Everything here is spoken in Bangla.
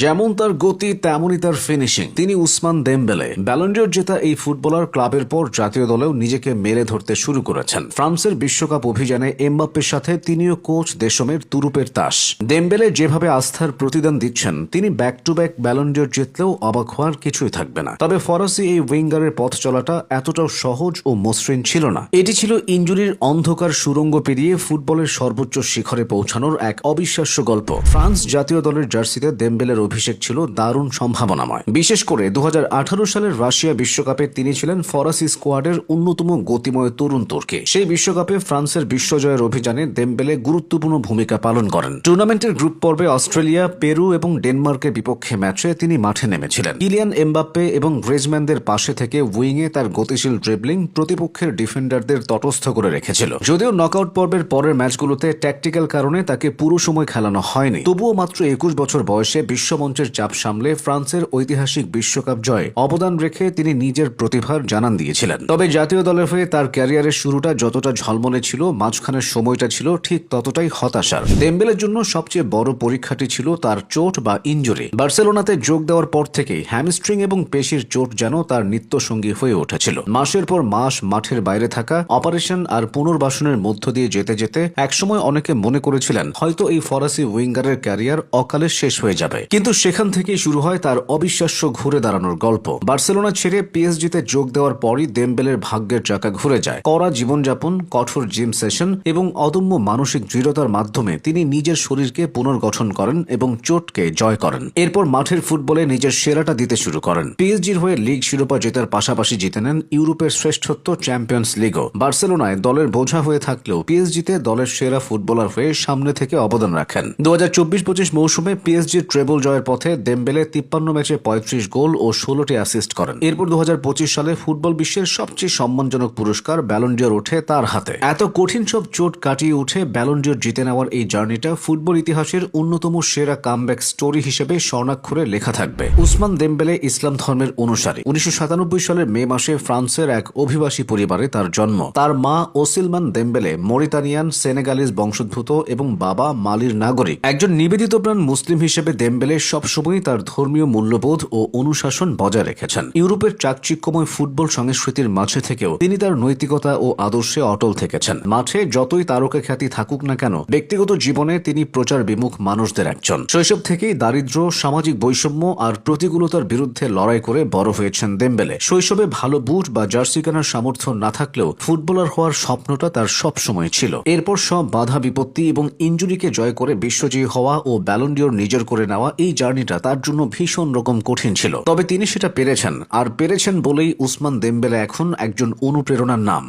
যেমন তার গতি তেমনই তার ফিনিশিং। তিনি উসমান দেমবেলে। ব্যালন ডি'র জেতা এই ফুটবলার ক্লাবের পর জাতীয় দলেও নিজেকে মেলে ধরতে শুরু করেছেন। ফ্রান্সের বিশ্বকাপ অভিযানে এমবাপ্পের সাথে তিনিও কোচ দেশমের তুরুপের তাস। দেমবেলে যেভাবে আস্থার প্রতিদান দিচ্ছেন, তিনি ব্যাক টু ব্যাক ব্যালন ডি'র জিতলেও অবাক হওয়ার কিছুই থাকবে না। তবে ফরাসি এই উইঙ্গারের পথ চলাটা এতটাও সহজ ও মসৃণ ছিল না। এটি ছিল ইনজুরির অন্ধকার সুড়ঙ্গ পেরিয়ে ফুটবলের সর্বোচ্চ শিখরে পৌঁছানোর এক অবিশ্বাস্য গল্প। ফ্রান্স জাতীয় দলের জার্সিতে দেমবেলের অভিষেক ছিল দারুণ সম্ভাবনাময়। বিশেষ করে 2018 সালের রাশিয়া বিশ্বকাপে তিনি ছিলেন ফরাসি স্কোয়াডের অন্যতম গতিময় তরুণ তুর্কি। সেই বিশ্বকাপে ফ্রান্সের বিশ্বজয়ের অভিযানে দেমবেলে গুরুত্বপূর্ণ ভূমিকা পালন করেন। টুর্নামেন্টের গ্রুপ পর্বে অস্ট্রেলিয়া, পেরু এবং ডেনমার্কের বিপক্ষে ম্যাচে তিনি মাঠে নেমেছিলেন। কিলিয়ান এমবাপ্পে এবং গ্রিজম্যানদের পাশে থেকে উইংয়ে তার গতিশীল ড্রিবলিং প্রতিপক্ষের ডিফেন্ডারদের তটস্থ করে রেখেছিল। যদিও নকআউট পর্বের পরের ম্যাচগুলোতে ট্যাকটিক্যাল কারণে তাকে পুরো সময় খেলানো হয়নি, তবুও মাত্র 21 বছর বয়সে বিশ্বমঞ্চের চাপ সামলে ফ্রান্সের ঐতিহাসিক বিশ্বকাপ জয়ে অবদান রেখে তিনি নিজের প্রতিভার জানান দিয়েছিলেন। তবে জাতীয় দলের হয়ে তার ক্যারিয়ারের শুরুটা যতটা ঝলমলে ছিল, মাঝখানের সময়টা ছিল ঠিক ততটাই হতাশার। দেমবেলের জন্য সবচেয়ে বড় পরীক্ষাটি ছিল তার চোট বা ইনজুরি। বার্সেলোনাতে যোগ দেওয়ার পর থেকেই হ্যামস্ট্রিং এবং পেশির চোট যেন তার নিত্যসঙ্গী হয়ে উঠেছিল। মাসের পর মাস মাঠের বাইরে থাকা, অপারেশন আর পুনর্বাসনের মধ্য দিয়ে যেতে যেতে একসময় অনেকে মনে করেছিলেন হয়তো এই ফরাসি উইঙ্গারের ক্যারিয়ার অকালে শেষ হয়ে যাবে। কিন্তু সেখান থেকেই শুরু হয় তার অবিশ্বাস্য ঘুরে দাঁড়ানোর গল্প। বার্সেলোনা ছেড়ে পিএসজিতে যোগ দেওয়ার পরই দেমবেলের ভাগ্যের চাকা ঘুরে যায়। কড়া জীবনযাপন, কঠোর জিম সেশন এবং অদম্য মানসিক দৃঢ়তার মাধ্যমে তিনি নিজের শরীরকে পুনর্গঠন করেন এবং চোটকে জয় করেন। এরপর মাঠের ফুটবলে নিজের সেরাটা দিতে শুরু করেন। পিএসজির হয়ে লিগ শিরোপা জেতার পাশাপাশি জিতে নেন ইউরোপের শ্রেষ্ঠত্ব চ্যাম্পিয়ন্স লিগও। বার্সেলোনায় দলের বোঝা হয়ে থাকলেও পিএসজিতে দলের সেরা ফুটবলার হয়ে সামনে থেকে অবদান রাখেন। 2024-25 মৌসুমে পিএসজির ট্রেবল জয়ের পথে দেমবেলে 53 ম্যাচে 35 গোল ও 16টি অ্যাসিস্ট করেন। এরপর 2025 সালে ফুটবল বিশ্বের সবচেয়ে সম্মানজনক পুরস্কার ব্যালন ডি'র ওঠে তার হাতে। এত কঠিন সব চোট কাটিয়ে উঠে ব্যালন ডি'র জিতে নেওয়ার এই জার্নিটা ফুটবল ইতিহাসের অন্যতম সেরা কামব্যাক স্টোরি হিসেবে স্বর্ণাক্ষরে লেখা থাকবে। উসমান দেমবেলে ইসলাম ধর্মের অনুসারী। 1997 সালের মে মাসে ফ্রান্সের এক অভিবাসী পরিবারে তার জন্ম। তার মা ওসিলমান দেমবেলে মরিতানিয়ান সেনেগালিজ বংশোদ্ভূত এবং বাবা মালির নাগরিক। একজন নিবেদিতপ্রাণ মুসলিম হিসেবে দেমবেলে সবসময় তার ধর্মীয় মূল্যবোধ ও অনুশাসন বজায় রেখেছেন। ইউরোপের চাকচিক্যময় ফুটবল সংস্কৃতির মাঝে থেকেও তিনি তার নৈতিকতা ও আদর্শে অটল থেকেছেন। মাঠে যতই তারকা খ্যাতি থাকুক না কেন, ব্যক্তিগত জীবনে তিনি প্রচার বিমুখ মানুষদের একজন। শৈশব থেকেই দারিদ্র্য, সামাজিক বৈষম্য আর প্রতিকূলতার বিরুদ্ধে লড়াই করে বড় হয়েছেন দেমবেলে। শৈশবে ভালো বুট বা জার্সি কেনার সামর্থ্য না থাকলেও ফুটবলার হওয়ার স্বপ্নটা তার সবসময় ছিল। এরপর সব বাধা বিপত্তি এবং ইনজুরিকে জয় করে বিশ্বজয়ী হওয়া ও ব্যালন ডি'র নিজের করে নেওয়া এই জার্নিটা তার জন্য ভীষণ রকম কঠিন ছিল। তবে তিনি সেটা পেরেছেন, আর পেরেছেন বলেই উসমান দেমবেলে এখন একজন অনুপ্রেরণার নাম।